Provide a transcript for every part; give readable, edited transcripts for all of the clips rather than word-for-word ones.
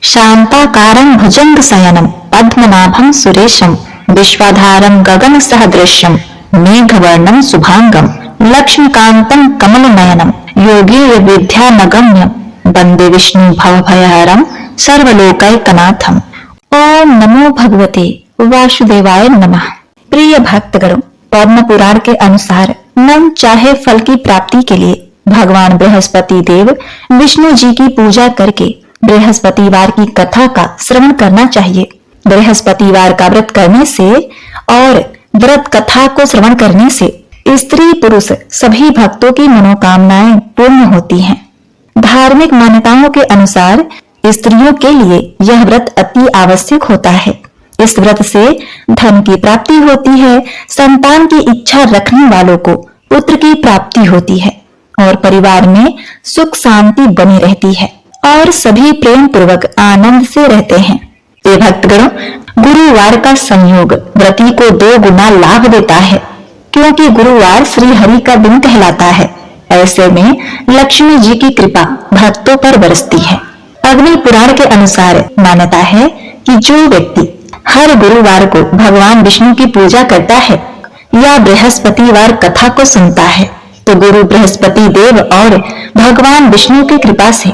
शांताकारं भुजंगशयनं पद्मनाभं सुरेशं विश्वाधारं गगनसदृशं मेघवर्णं शुभांगं लक्ष्मीकान्तं कमलनयनं योगीन्द्रविद्यानगम्यं वंदे विष्णु भवभयहरं सर्वलोकैकनाथम्। ओम नमो भगवते वासुदेवाय नमः। प्रिय भक्तगणों, पद्म पुराण के अनुसार मन चाहे फल की प्राप्ति के लिए भगवान बृहस्पति देव विष्णु जी की पूजा करके बृहस्पतिवार की कथा का श्रवण करना चाहिए। बृहस्पतिवार का व्रत करने से और व्रत कथा को श्रवण करने से स्त्री पुरुष सभी भक्तों की मनोकामनाएं पूर्ण होती हैं। धार्मिक मान्यताओं के अनुसार स्त्रियों के लिए यह व्रत अति आवश्यक होता है। इस व्रत से धन की प्राप्ति होती है, संतान की इच्छा रखने वालों को पुत्र की प्राप्ति होती है और परिवार में सुख शांति बनी रहती है और सभी प्रेम पूर्वक आनंद से रहते हैं। ये भक्तगणों, गुरुवार का संयोग व्रती को 2 गुना लाभ देता है, क्योंकि गुरुवार श्री हरि का दिन कहलाता है। ऐसे में लक्ष्मी जी की कृपा भक्तों पर बरसती है। अग्नि पुराण के अनुसार मान्यता है कि जो व्यक्ति हर गुरुवार को भगवान विष्णु की पूजा करता है या बृहस्पतिवार कथा को सुनता है तो गुरु बृहस्पति देव और भगवान विष्णु की कृपा से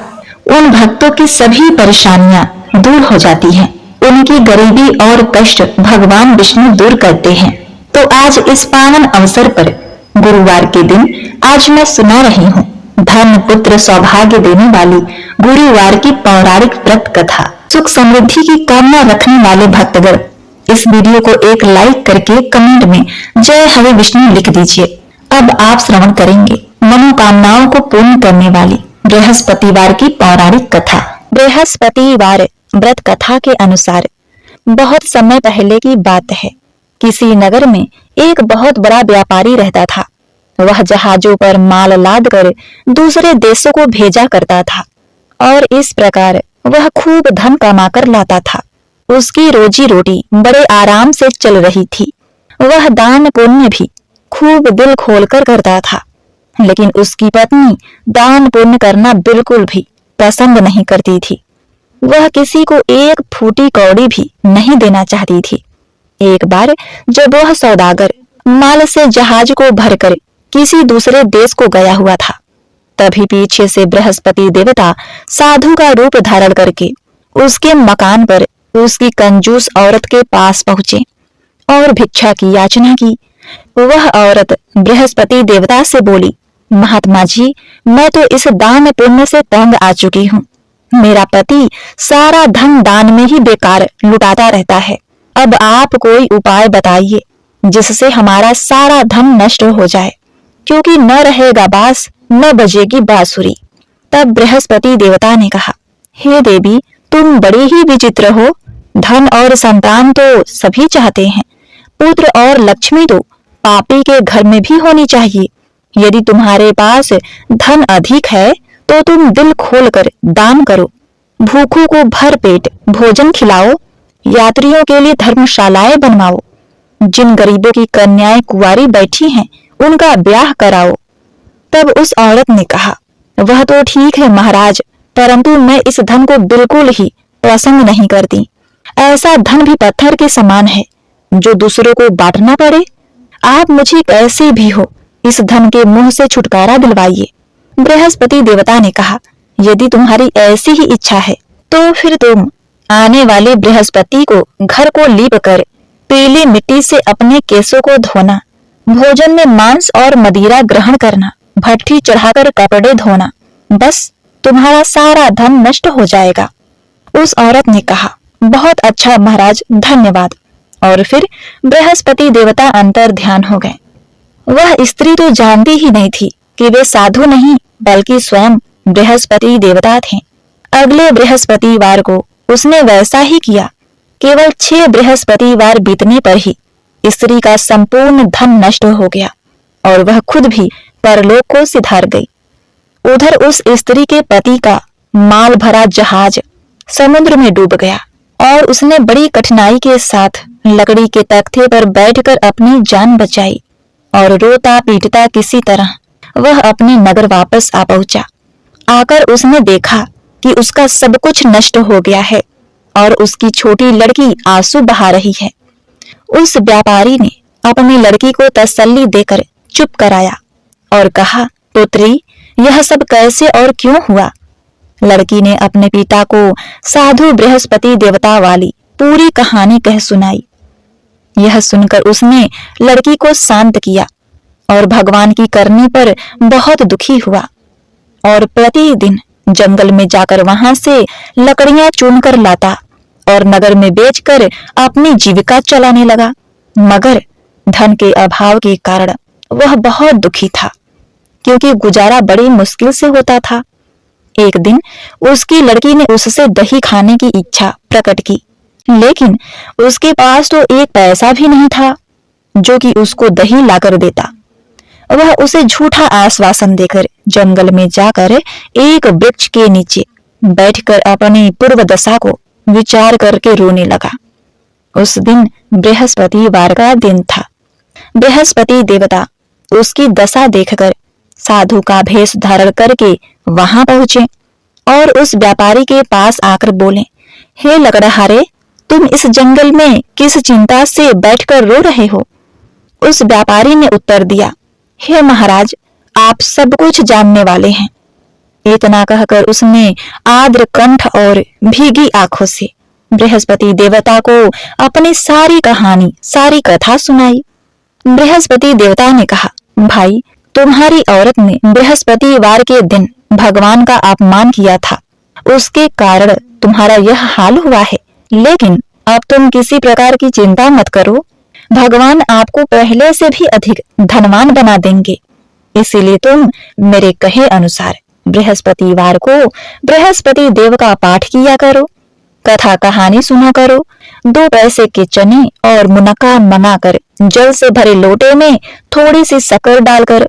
उन भक्तों की सभी परेशानियां दूर हो जाती हैं। उनकी गरीबी और कष्ट भगवान विष्णु दूर करते हैं। तो आज इस पावन अवसर पर गुरुवार के दिन आज मैं सुना रही हूँ धन पुत्र सौभाग्य देने वाली गुरुवार की पौराणिक व्रत कथा। सुख समृद्धि की कामना रखने वाले भक्तगण इस वीडियो को एक लाइक करके कमेंट में जय हरे विष्णु लिख दीजिए। अब आप श्रवण करेंगे मनोकामनाओं को पूर्ण करने वाली बृहस्पतिवार की पौराणिक कथा। बृहस्पतिवार व्रत कथा के अनुसार बहुत समय पहले की बात है। किसी नगर में एक बहुत बड़ा व्यापारी रहता था। वह जहाजों पर माल लाद कर दूसरे देशों को भेजा करता था और इस प्रकार वह खूब धन कमाकर लाता था। उसकी रोजी रोटी बड़े आराम से चल रही थी। वह दान पुण्य भी खूब दिल खोलकर करता था, लेकिन उसकी पत्नी दान पुण्य करना बिल्कुल भी पसंद नहीं करती थी। वह किसी को एक फूटी कौड़ी भी नहीं देना चाहती थी। एक बार जब वह सौदागर माल से जहाज को भरकर किसी दूसरे देश को गया हुआ था, तभी पीछे से बृहस्पति देवता साधु का रूप धारण करके उसके मकान पर उसकी कंजूस औरत के पास पहुंचे और भिक्षा की याचना की। वह औरत बृहस्पति देवता से बोली, महात्मा जी, मैं तो इस दान पुण्य से तंग आ चुकी हूँ। मेरा पति सारा धन दान में ही बेकार लुटाता रहता है। अब आप कोई उपाय बताइए जिससे हमारा सारा धन नष्ट हो जाए, क्योंकि न रहेगा बांस न बजेगी बांसुरी। तब बृहस्पति देवता ने कहा, हे देवी, तुम बड़ी ही विचित्र हो। धन और संतान तो सभी चाहते हैं, पुत्र और लक्ष्मी तो पापी के घर में भी होनी चाहिए। यदि तुम्हारे पास धन अधिक है तो तुम दिल खोलकर दान करो, भूखों को भर पेट भोजन खिलाओ, यात्रियों के लिए धर्मशालाएं बनवाओ, जिन गरीबों की कन्याएं कुंवारी बैठी हैं उनका ब्याह कराओ। तब उस औरत ने कहा, वह तो ठीक है महाराज, परंतु मैं इस धन को बिल्कुल ही पसंद नहीं करती। ऐसा धन भी पत्थर के समान है जो दूसरों को बांटना पड़े। आप मुझे कैसे भी हो इस धन के मुंह से छुटकारा दिलवाइए। बृहस्पति देवता ने कहा, यदि तुम्हारी ऐसी ही इच्छा है तो फिर तुम आने वाले बृहस्पति को घर को लीप कर पीली मिट्टी से अपने केसों को धोना, भोजन में मांस और मदिरा ग्रहण करना, भट्ठी चढ़ाकर कपड़े धोना, बस तुम्हारा सारा धन नष्ट हो जाएगा। उस औरत ने कहा, बहुत अच्छा महाराज, धन्यवाद। और फिर बृहस्पति देवता अंतर ध्यान हो गए। वह स्त्री तो जानती ही नहीं थी कि वे साधु नहीं बल्कि स्वयं बृहस्पति देवता थे। अगले बृहस्पतिवार को उसने वैसा ही किया। केवल 6 बृहस्पतिवार बीतने पर ही स्त्री का संपूर्ण धन नष्ट हो गया और वह खुद भी परलोक को सिधार गई। उधर उस स्त्री के पति का माल भरा जहाज समुद्र में डूब गया और उसने बड़ी कठिनाई के साथ लकड़ी के तख्ते पर बैठकर अपनी जान बचाई और रोता पीटता किसी तरह वह अपने नगर वापस आ पहुंचा। आकर उसने देखा कि उसका सब कुछ नष्ट हो गया है और उसकी छोटी लड़की आंसू बहा रही है। उस व्यापारी ने अपनी लड़की को तसल्ली देकर चुप कराया और कहा, पुत्री, यह सब कैसे और क्यों हुआ? लड़की ने अपने पिता को साधु बृहस्पति देवता वाली पूरी कहानी कह सुनाई। यह सुनकर उसने लड़की को शांत किया और भगवान की करनी पर बहुत दुखी हुआ और प्रतिदिन जंगल में जाकर वहां से लकड़ियां चुनकर लाता और नगर में बेचकर अपनी जीविका चलाने लगा। मगर धन के अभाव के कारण वह बहुत दुखी था, क्योंकि गुजारा बड़ी मुश्किल से होता था। एक दिन उसकी लड़की ने उससे दही खाने की इच्छा प्रकट की, लेकिन उसके पास तो एक पैसा भी नहीं था जो कि उसको दही लाकर देता। वह उसे झूठा आश्वासन देकर जंगल में जाकर एक वृक्ष के नीचे बैठकर अपनी पूर्व दशा को विचार करके रोने लगा। उस दिन बृहस्पतिवार का दिन था। बृहस्पति देवता उसकी दशा देखकर साधु का भेष धारण करके वहां पहुंचे और उस व्यापारी के पास आकर बोले, हे लकड़हारे, तुम इस जंगल में किस चिंता से बैठकर रो रहे हो? उस व्यापारी ने उत्तर दिया, हे महाराज, आप सब कुछ जानने वाले हैं। इतना कहकर उसने आर्द्र कंठ और भीगी आंखों से बृहस्पति देवता को अपनी सारी कहानी, सारी कथा सुनाई। बृहस्पति देवता ने कहा, भाई, तुम्हारी औरत ने बृहस्पतिवार के दिन भगवान का अपमान किया था, उसके कारण तुम्हारा यह हाल हुआ है। लेकिन अब तुम किसी प्रकार की चिंता मत करो, भगवान आपको पहले से भी अधिक धनवान बना देंगे। इसीलिए तुम मेरे कहे अनुसार बृहस्पतिवार को बृहस्पति देव का पाठ किया करो, कथा कहानी सुना करो। 2 पैसे के चने और मुनक्का मंगाकर जल से भरे लोटे में थोड़ी सी शक्कर डालकर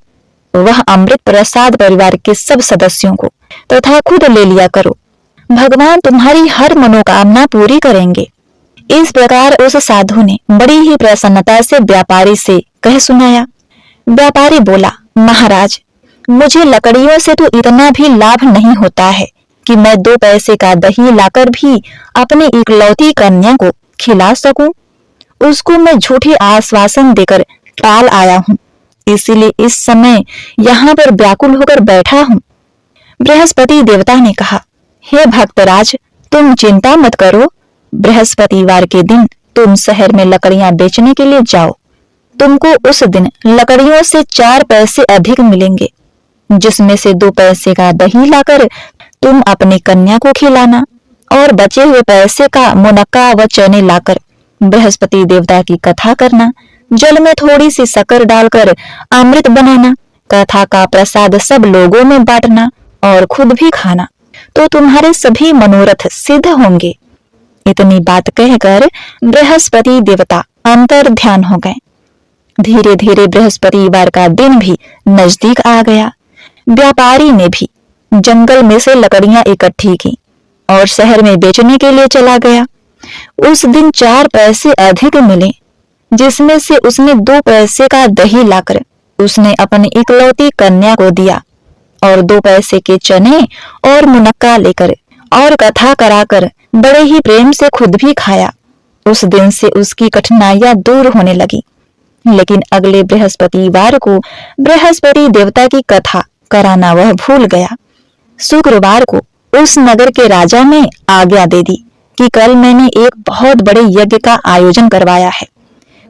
वह अमृत प्रसाद परिवार के सब सदस्यों को तथा खुद ले लिया करो। भगवान तुम्हारी हर मनोकामना पूरी करेंगे। इस प्रकार उस साधु ने बड़ी ही प्रसन्नता से व्यापारी से कह सुनाया। व्यापारी बोला, महाराज, मुझे लकड़ियों से तो इतना भी लाभ नहीं होता है कि मैं 2 पैसे का दही लाकर भी अपनी इकलौती कन्या को खिला सकूं। उसको मैं झूठी आश्वासन देकर टाल आया हूं, इसीलिए इस समय यहाँ पर व्याकुल होकर बैठा हूं। बृहस्पति देवता ने कहा, हे भक्तराज, तुम चिंता मत करो। बृहस्पतिवार के दिन तुम शहर में लकड़ियां बेचने के लिए जाओ। तुमको उस दिन लकड़ियों से 4 पैसे अधिक मिलेंगे, जिसमें से 2 पैसे का दही लाकर तुम अपनी कन्या को खिलाना और बचे हुए पैसे का मुनक्का व चने लाकर बृहस्पति देवता की कथा करना। जल में थोड़ी सी शक्कर डालकर अमृत बनाना, कथा का प्रसाद सब लोगों में बांटना और खुद भी खाना, तो तुम्हारे सभी मनोरथ सिद्ध होंगे। इतनी बात कहकर बृहस्पति देवता अंतर ध्यान हो गए। धीरे धीरे बृहस्पतिवार का दिन भी नजदीक आ गया। व्यापारी ने भी जंगल में से लकड़ियां इकट्ठी की और शहर में बेचने के लिए चला गया। उस दिन 4 पैसे अधिक मिले, जिसमें से उसने 2 पैसे का दही लाकर उसने अपनी इकलौती कन्या को दिया और 2 पैसे के चने और मुनक्का लेकर और कथा कराकर बड़े ही प्रेम से खुद भी खाया। उस दिन से उसकी कठिनाइयां दूर होने लगी। लेकिन अगले बृहस्पतिवार को बृहस्पति देवता की कथा कराना वह भूल गया। शुक्रवार को उस नगर के राजा ने आज्ञा दे दी कि कल मैंने एक बहुत बड़े यज्ञ का आयोजन करवाया है।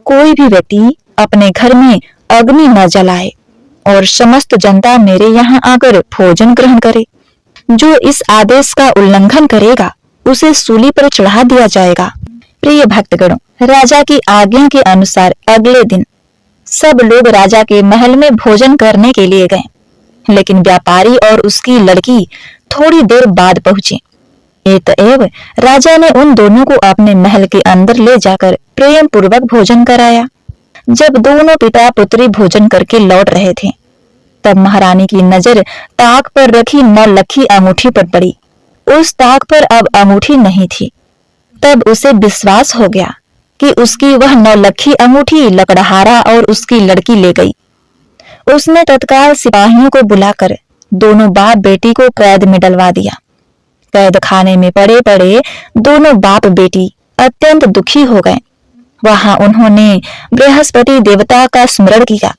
कोई भी व्यक्ति अपने घर में अग्नि न जलाए और समस्त जनता मेरे यहाँ आकर भोजन ग्रहण करे। जो इस आदेश का उल्लंघन करेगा उसे सूली पर चढ़ा दिया जाएगा। प्रिय भक्तगणों, राजा की आज्ञा के अनुसार अगले दिन सब लोग राजा के महल में भोजन करने के लिए गए, लेकिन व्यापारी और उसकी लड़की थोड़ी देर बाद पहुंचे। एतएव राजा ने उन दोनों को अपने महल के अंदर ले जाकर प्रेम पूर्वक भोजन कराया। जब दोनों पिता पुत्री भोजन करके लौट रहे थे, तब महारानी की नजर ताक पर रखी 9 लखी अंगूठी पर पड़ी। उस ताक पर अब अंगूठी नहीं थी। तब उसे विश्वास हो गया कि उसकी वह 9 लखी अंगूठी लकड़हारा और उसकी लड़की ले गई। उसने तत्काल सिपाहियों को बुलाकर दोनों बाप बेटी को कैद में डलवा दिया। कैद खाने में पड़े पड़े दोनों बाप बेटी अत्यंत दुखी हो गए। वहां उन्होंने बृहस्पति देवता का स्मरण किया।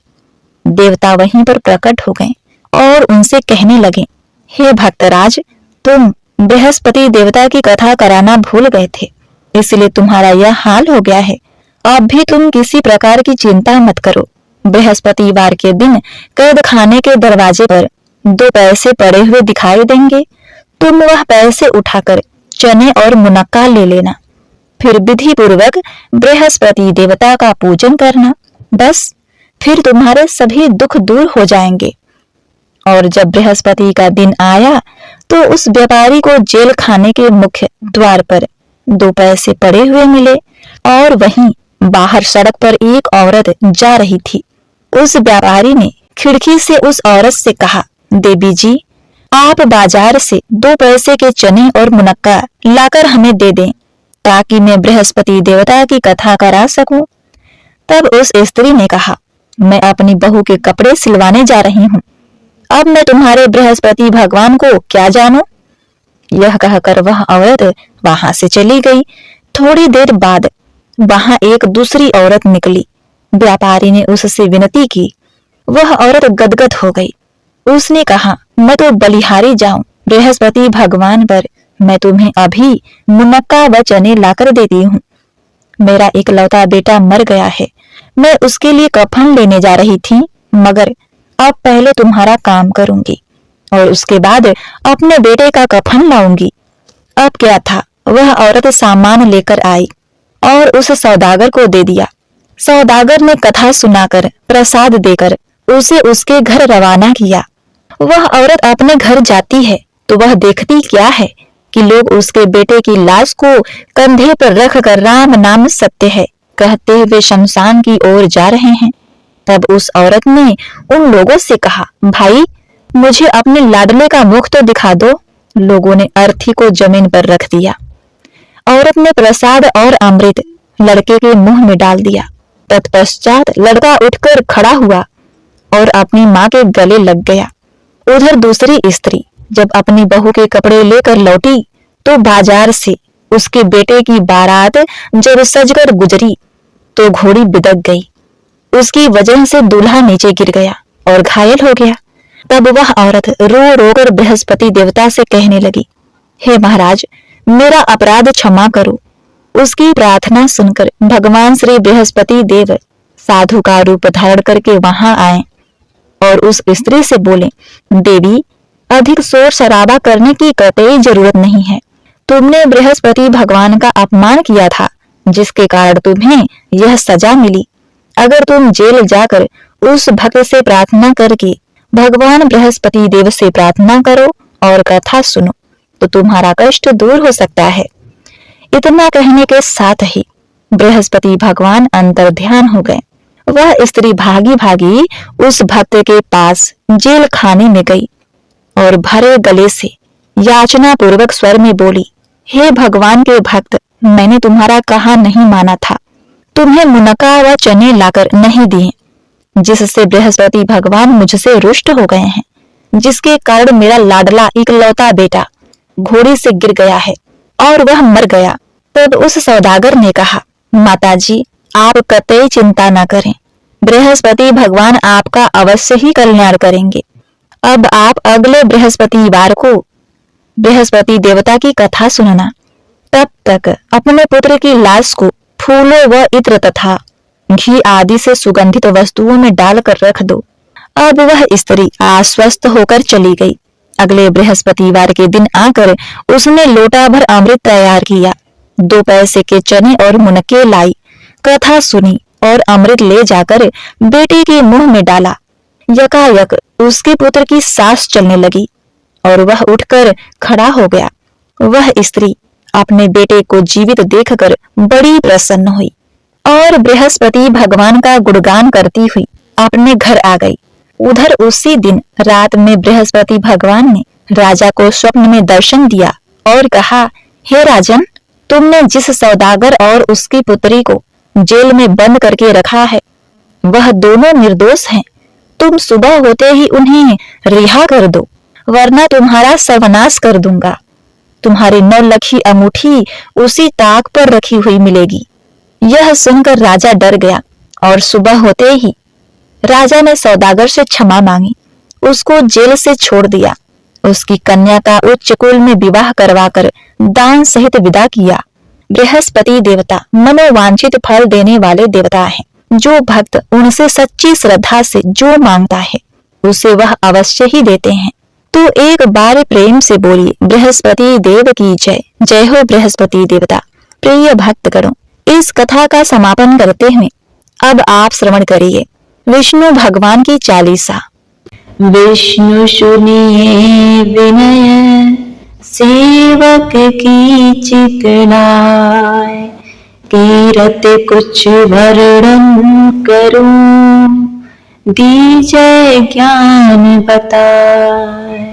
देवता वहीं पर प्रकट हो गए और उनसे कहने लगे, हे भक्तराज, तुम बृहस्पति देवता की कथा कराना भूल गए थे, इसलिए तुम्हारा यह हाल हो गया है। अब भी तुम किसी प्रकार की चिंता मत करो। बृहस्पतिवार के दिन कैद खाने के दरवाजे पर 2 पैसे पड़े हुए दिखाई देंगे। तुम वह पैसे उठाकर चने और मुनक्का ले लेना, फिर विधि पूर्वक बृहस्पति देवता का पूजन करना। बस फिर तुम्हारे सभी दुख दूर हो जाएंगे। और जब बृहस्पति का दिन आया तो उस व्यापारी को जेल खाने के मुख्य द्वार पर 2 पैसे पड़े हुए मिले और वहीं बाहर सड़क पर एक औरत जा रही थी। उस व्यापारी ने खिड़की से उस औरत से कहा, देवी जी, आप बाजार से 2 पैसे के चने और मुनक्का लाकर हमें दे दें ताकि मैं बृहस्पति देवता की कथा करा सकूं। तब उस स्त्री ने कहा, मैं अपनी बहू के कपड़े सिलवाने जा रही हूँ, अब मैं तुम्हारे बृहस्पति भगवान को क्या जानूं। यह कहकर वह औरत वहां से चली गई। थोड़ी देर बाद वहां एक दूसरी औरत निकली। व्यापारी ने उससे विनती की। वह औरत गदगद हो गई। उसने कहा, मैं तो बलिहारी जाऊं बृहस्पति भगवान पर, मैं तुम्हें अभी मुनक्का व चने लाकर देती हूँ। मेरा इकलौता बेटा मर गया है, मैं उसके लिए कफन लेने जा रही थी, मगर अब पहले तुम्हारा काम करूंगी और उसके बाद अपने बेटे का कफन लाऊंगी। अब क्या था, वह औरत सामान लेकर आई और उस सौदागर को दे दिया। सौदागर ने कथा सुनाकर प्रसाद देकर उसे उसके घर रवाना किया। वह औरत अपने घर जाती है तो वह देखती क्या है कि लोग उसके बेटे की लाश को कंधे पर रखकर राम नाम सत्य है कहते हुए शमशान की ओर जा रहे हैं। तब उस औरत ने उन लोगों से कहा, भाई, मुझे अपने लाडले का मुख तो दिखा दो। लोगों ने अर्थी को जमीन पर रख दिया। औरत ने प्रसाद और अमृत लड़के के मुंह में डाल दिया। तत्पश्चात लड़का उठकर खड़ा हुआ और अपनी माँ के गले लग गया। उधर दूसरी स्त्री जब अपनी बहू के कपड़े लेकर लौटी तो बाजार से उसके बेटे की बारात जब सजकर गुजरी तो घोड़ी बिदक गई। उसकी वजह से दूल्हा नीचे गिर गया और घायल हो गया। तब वह औरत रो रो कर बृहस्पति देवता से कहने लगी, हे महाराज, मेरा अपराध क्षमा करो। उसकी प्रार्थना सुनकर भगवान श्री बृहस्पति देव साधु का रूप धारण करके वहां आए और उस स्त्री से बोले, देवी, अधिक शोर शराबा करने की कतई जरूरत नहीं है। तुमने बृहस्पति भगवान का अपमान किया था, जिसके कारण तुम्हें यह सजा मिली। अगर तुम जेल जाकर उस भक्त से प्रार्थना करके भगवान बृहस्पति देव से प्रार्थना करो और कथा सुनो तो तुम्हारा कष्ट दूर हो सकता है। इतना कहने के साथ ही बृहस्पति भगवान अंतर ध्यान हो गए। वह स्त्री भागी भागी उस भक्त के पास जेल खाने में गई और भरे गले से याचना पूर्वक स्वर में बोली, हे भगवान के भक्त, मैंने तुम्हारा कहा नहीं माना था, तुम्हें मुनक्का व चने लाकर नहीं दिए, जिससे बृहस्पति भगवान मुझसे रुष्ट हो गए हैं, जिसके कारण मेरा लाडला इकलौता बेटा घोड़े से गिर गया है और वह मर गया। तब उस सौदागर ने कहा, माताजी, आप कतई चिंता न करें, बृहस्पति भगवान आपका अवश्य ही कल्याण करेंगे। अब आप अगले बृहस्पतिवार को बृहस्पति देवता की कथा सुनना। तब तक अपने पुत्र की लाश को फूलों व इत्र तथा घी आदि से सुगंधित वस्तुओं में डालकर रख दो। अब वह स्त्री आश्वस्त होकर चली गई। अगले बृहस्पतिवार के दिन आकर उसने लोटा भर अमृत तैयार किया, 2 पैसे के चने और मुनक्के लाई, कथा सुनी और अमृत ले जाकर बेटे के मुंह में डाला। यकायक उसके पुत्र की सांस चलने लगी और वह उठकर खड़ा हो गया। वह स्त्री अपने बेटे को जीवित देखकर बड़ी प्रसन्न हुई और बृहस्पति भगवान का गुणगान करती हुई अपने घर आ गई। उधर उसी दिन रात में बृहस्पति भगवान ने राजा को स्वप्न में दर्शन दिया और कहा, हे राजन, तुमने जिस सौदागर और उसकी पुत्री को जेल में बंद करके रखा है वह दोनों निर्दोष हैं। तुम सुबह होते ही उन्हें रिहा कर दो, वरना तुम्हारा सर्वनाश कर दूंगा। तुम्हारी नौलखी अंगूठी उसी ताक पर रखी हुई मिलेगी। यह सुनकर राजा डर गया और सुबह होते ही राजा ने सौदागर से क्षमा मांगी, उसको जेल से छोड़ दिया, उसकी कन्या का उच्च कुल में विवाह करवाकर दान सहित विदा किया। बृहस्पति देवता मनोवांछित फल देने वाले देवता हैं। जो भक्त उनसे सच्ची श्रद्धा से जो मांगता है उसे वह अवश्य ही देते हैं। तो एक बार प्रेम से बोलिए, बृहस्पति देव की जय। जय हो बृहस्पति देवता। प्रिय भक्त करो, इस कथा का समापन करते हुए अब आप श्रवण करिए विष्णु भगवान की चालीसा। विष्णु सुनिए विनय सेवक की चितलाय, कीरत कुछ वर्णन करूं दीजय ज्ञान बताए।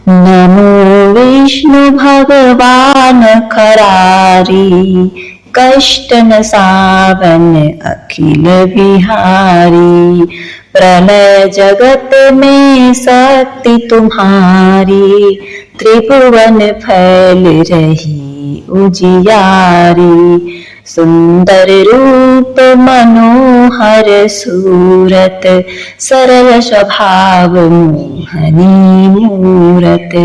नमो विष्णु भगवान खरारी, कष्ट न सावन अखिल बिहारी। प्रलय जगत में शक्ति तुम्हारी, त्रिभुवन फैल रही उजियारी। सुंदर रूप मनोहर सूरत, सरल स्वभाव मोहनी मूरत।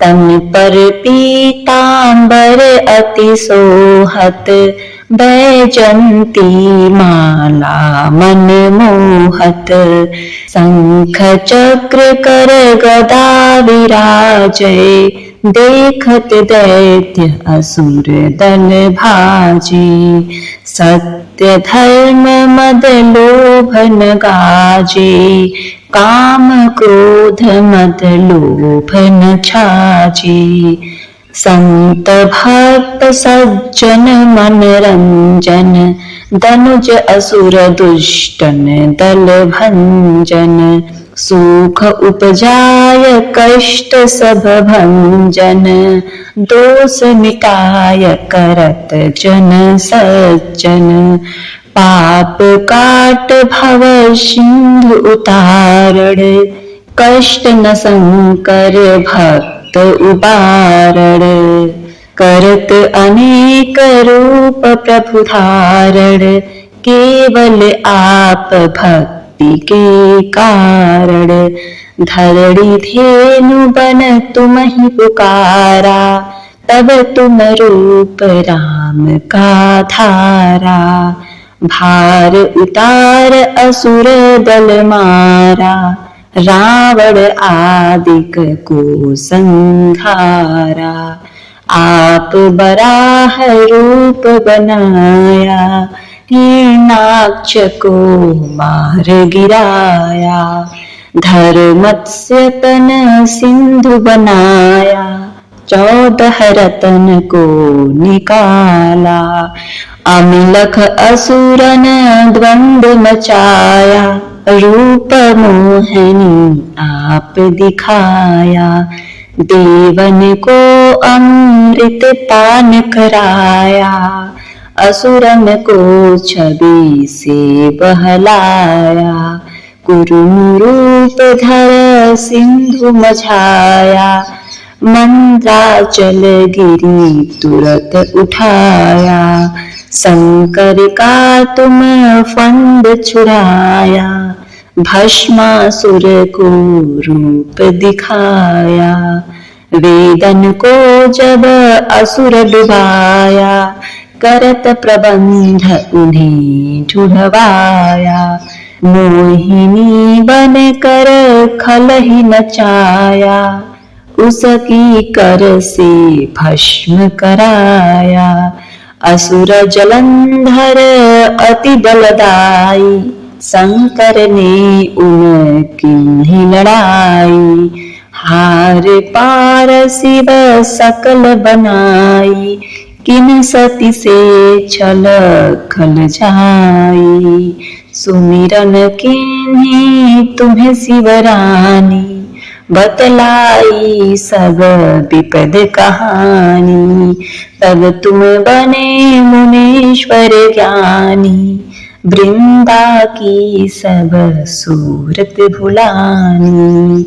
तन पर पीतांबर अति सोहत, बैजंती माला मन मोहत। शंख चक्र कर गदा विराजय, देखत दैत्य असुर दल भाजे। सत्य धर्म मद लोभ न गाजे, काम क्रोध मद लोभ न छाजे। संत भक्त सज्जन मन रंजन, दनुज असुर दुष्टन दल भंजन। सुख उपजाय कष्ट सब भंजन, दोष मिटाय करत जन सज्जन। पाप काट भव सिंधु उतारण, कष्ट न संकर भक्त उबारण। करत अनेक रूप प्रभु धारण, केवल आप भक्ति के कारण। धरणी धेनु बन तुम ही पुकारा, तब तुम रूप राम का धारा। भार उतार असुर दल मारा, रावण आदिक को संहारा। आप बराह रूप बनाया, हिरणाक्ष को मार गिराया। धर्मत्स्य तन सिंधु बनाया, 14 रतन को निकाला। अमिलख असुरन द्वंद्व मचाया, रूप मोहनी आप दिखाया। देवन को अमृत पान कराया, असुरन को छवि से बहलाया। कुरुम रूप धर सिंधु मझाया, मंद्राचल गिरी तुरत उठाया। शंकर का तुम फंद छुड़ाया, भस्मासुर को रूप दिखाया। वेदन को जब असुर डुबाया, करत प्रबंध उन्हें ढूंढवाया। मोहिनी बन कर खल ही नचाया, उसकी कर से भस्म कराया। असुर जलंधर अति बलदाई, शंकर ने उनकी लड़ाई। हार पार शिव सकल बनाई, किन सती से छल खल जाई। सुमिरन किन्हीं तुम्हें शिवरानी, बतलाई सब विपद कहानी। तब तुम बने मुनीश्वर ज्ञानी, वृंदा की सब सूरत भुलानी।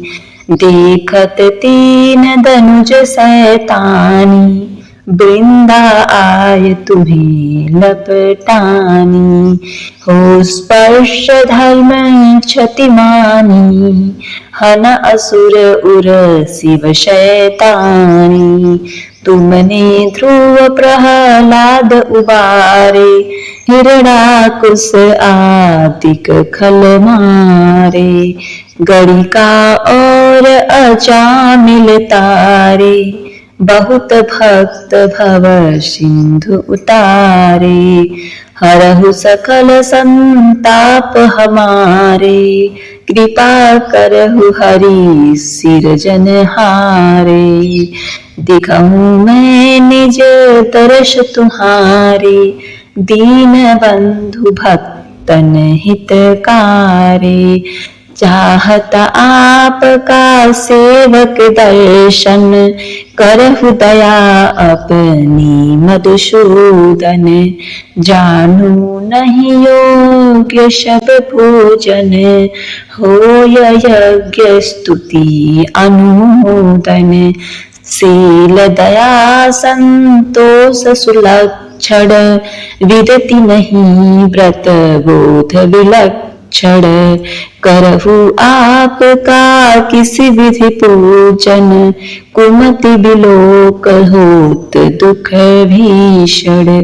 देखत तीन दनुज सैतानी, वृंदा आय तुम्हें लपटानी। हो स्पर्श धर्म क्षति मानी, हन असुर उर शिव शैतानी। तुमने ध्रुव प्रहलाद उबारे, हिरणाकुश आदिक खल मारे। गणिका और अजामिल तारे, बहुत भक्त भव सिंधु उतारे। हरहु सकल संताप हमारे, कृपा करहु हरि सिरजनहारे। दिखहु मैं निज दर्श तुम्हारे, दीन बंधु भक्तन हितकारे। चाहत आपका सेवक दर्शन, करहु दया अपनी मधुसूदन। जानू नहीं योग्य शब पूजन, होय यज्ञ स्तुति अनुमोदन। शील दया संतोष सुलक्षण, विरति नहीं व्रत बोध विलक्षण। करहु आपका किसी विधि पूजन, कुमति बिलोक होत दुख भीषण।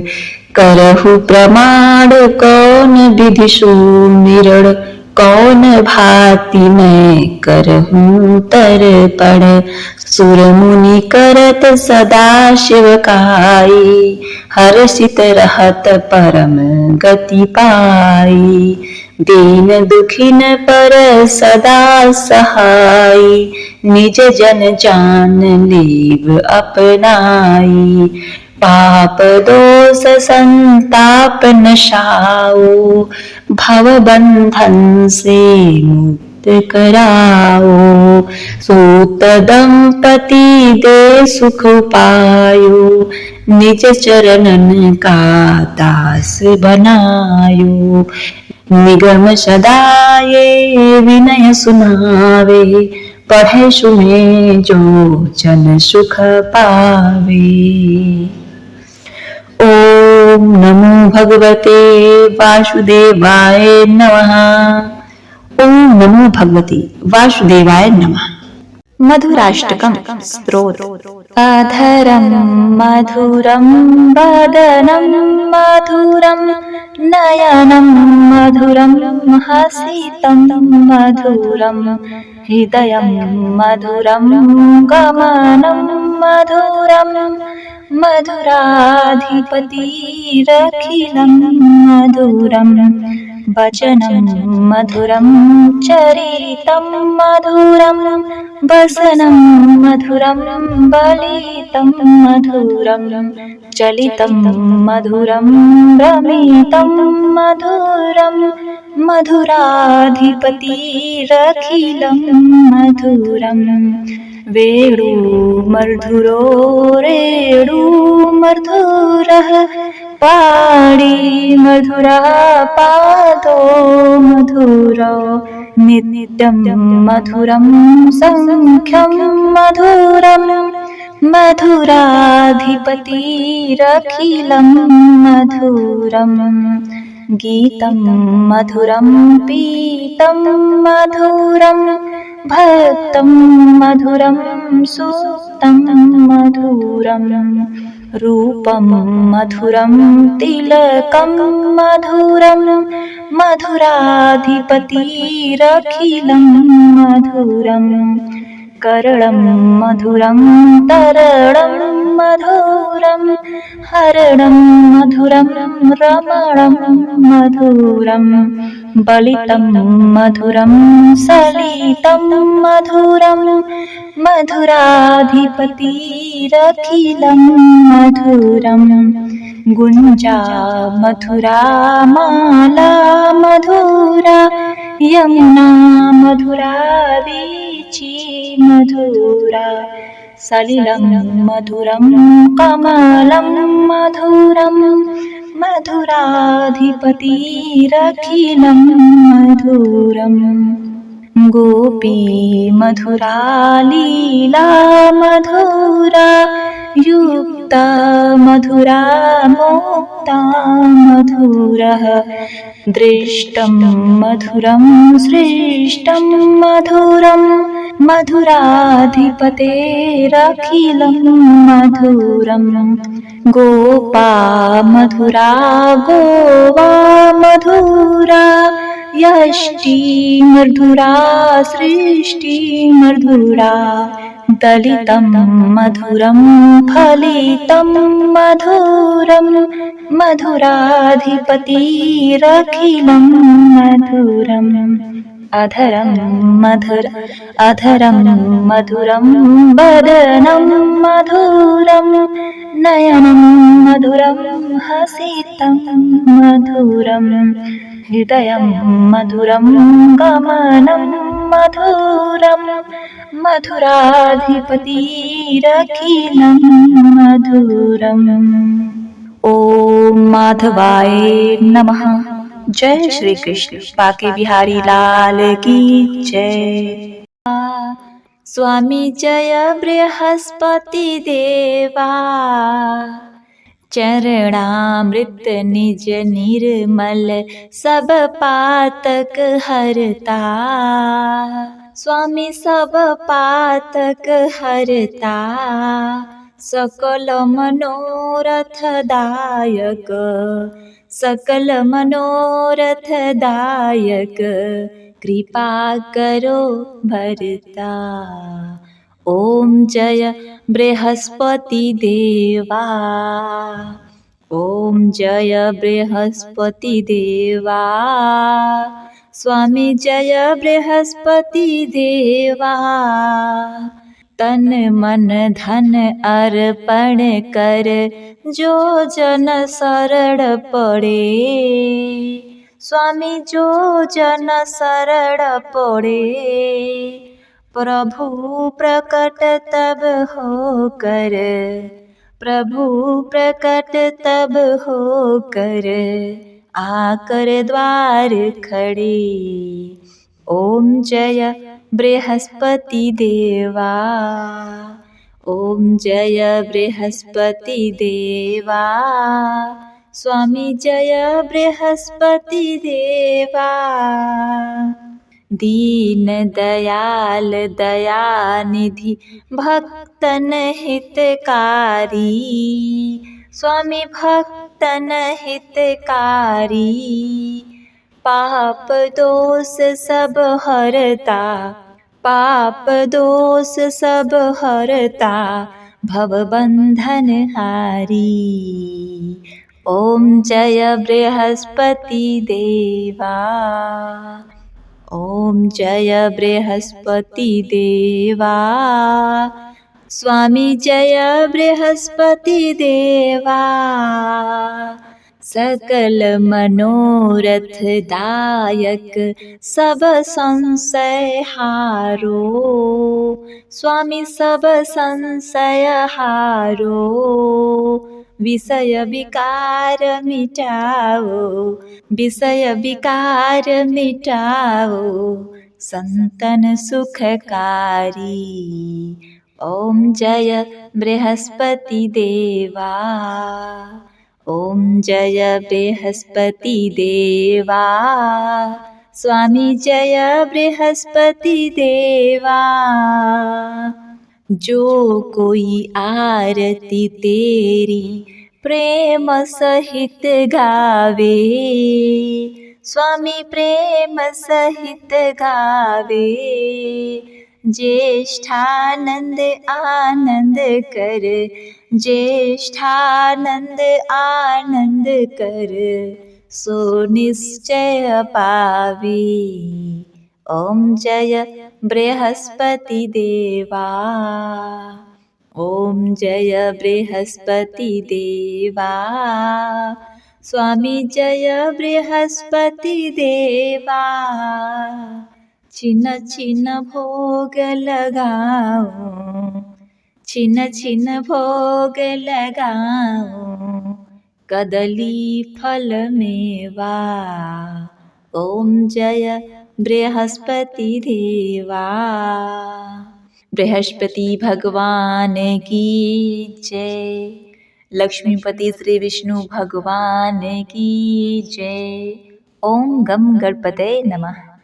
करहु प्रमाण कौन विधि सुमिरण, कौन भांति मैं करहूँ तर्पण। सुर मुनि करत सदा शिवकाई, हर्षित रहत परम गति पाई। दीन दुखिन पर सदा सहाई, निज जन जान लेव अपनाई। पाप दोष संताप नशाओ, भव बंधन से मुक्त कराओ। सूत दंपति दे सुख पायो, निज चरणन का दास बनायो। निगम सदाये विनय सुनावे, पढ़े सुने जो जन सुख पावे। ओम नमो भगवते वासुदेवाय नमः। ओम नमो भगवते वासुदेवाय नमः। मधुराष्टकम स्तोत्र। अधरं मधुरं वदनं मधुरं नयनं मधुरं हसितं मधुरं हृदयं मधुरं गमनं मधुरं मधुराधिपतिरखिलं मधुरं वचनं मधुरं चरितं मधुरं वसनं मधुरं बलितं मधुरं चलितं मधुरं रमितं मधुरं मधुराधिपतिरखिलं मधुरं वेणुमधुरो रेणुमधुरः पाणि मधुरः पादो मधुरो नित्यं मधुरं सङ्ख्यं मधुरं मधुराधिपतिरखिलं मधुरं गीतं मधुरं पीतं मधुरं भक्तं मधुरं सूक्तं मधुरं रूपं मधुरं तिलकं मधुरं मधुराधिपतिरखिलं मधुरं करलं मधुरं तरलं मधुरं हरणं मधुरं रमणं मधुरं बलितं मधुरं सलितं मधुरं मधुराधिपतिरखिलं मधुरं गुञ्जा मधुरा माला मधुरा यमुना मधुरा वीची मधुरा सलिलं मधुरं कमलं मधुरं मधुराधिपतिरखिलं मधुरं गोपी मधुरा लीला मधुरा युक्ता मधुरा मुक्ता मधुरः दृष्टं मधुरं सृष्टं मधुरं मधुराधिपतेरखिलं मधुरं गोपा मधुरा गोवा मधुरा यष्टि मधुरा सृष्टि मधुरा दलितं मधुरं फलितं मधुरं मधुराधिपतिरखिलं मधुरम् अधरं मधुरं वदनं मधुरं नयनं मधुरं हसितं मधुरं हृदयं मधुरं गमनं मधुरं मधुराधिपतिरखिलं मधुरम्। ओम माधवाय नमः। जय श्री कृष्ण। बाके बिहारी लाल की जय। स्वामी जय बृहस्पति देवा, चरणामृत निज निर्मल सब पातक हरता। स्वामी सब पातक हरता, सकल मनोरथ दायक, सकल मनोरथ दायक, कृपा करो भरता। ओम जय बृहस्पति देवा, ओम जय बृहस्पति देवा, स्वामी जय बृहस्पति देवा। तन मन धन अर्पण कर जो जन शरण पड़े। स्वामी जो जन शरण पड़े, प्रभु प्रकट तब हो कर, प्रभु प्रकट तब हो कर, आकर द्वार खड़े। ओम जय बृहस्पति देवा, ओम जय बृहस्पति देवा, स्वामी जय बृहस्पति देवा। दीन दयाल दयानिधि भक्तन हितकारी, स्वामी भक्तन हितकारी। पाप दोष सब हरता, पाप दोष सब हरता, भवबंधन हारी। ओम जय बृहस्पति देवा, ओम जय बृहस्पति देवा, स्वामी जय बृहस्पति देवा। सकल मनोरथ दायक सब संशय हारो, स्वामी सब संशय हारो। विषय विकार मिटाओ, विषय विकार मिटाओ, संतन सुखकारी। ओम जय बृहस्पति देवा, ओम जय बृहस्पति देवा, स्वामी जय बृहस्पति देवा। जो कोई आरती तेरी प्रेम सहित गावे, स्वामी प्रेम सहित गावे। ज्येष्ठानंद आनंद कर, ज्येष्ठानंद आनंद कर, सो निश्चय पावे। ओम जय बृहस्पति देवा, ओम जय बृहस्पति देवा, स्वामी जय बृहस्पति देवा। छिन छिन भोग लगाऊं, छिन छिन भोग लगाऊं, कदली फल मेवा। ओम जय बृहस्पति देवा। बृहस्पति भगवान की जय। लक्ष्मीपति श्री विष्णु भगवान की जय। ओम गम गणपतये नमः।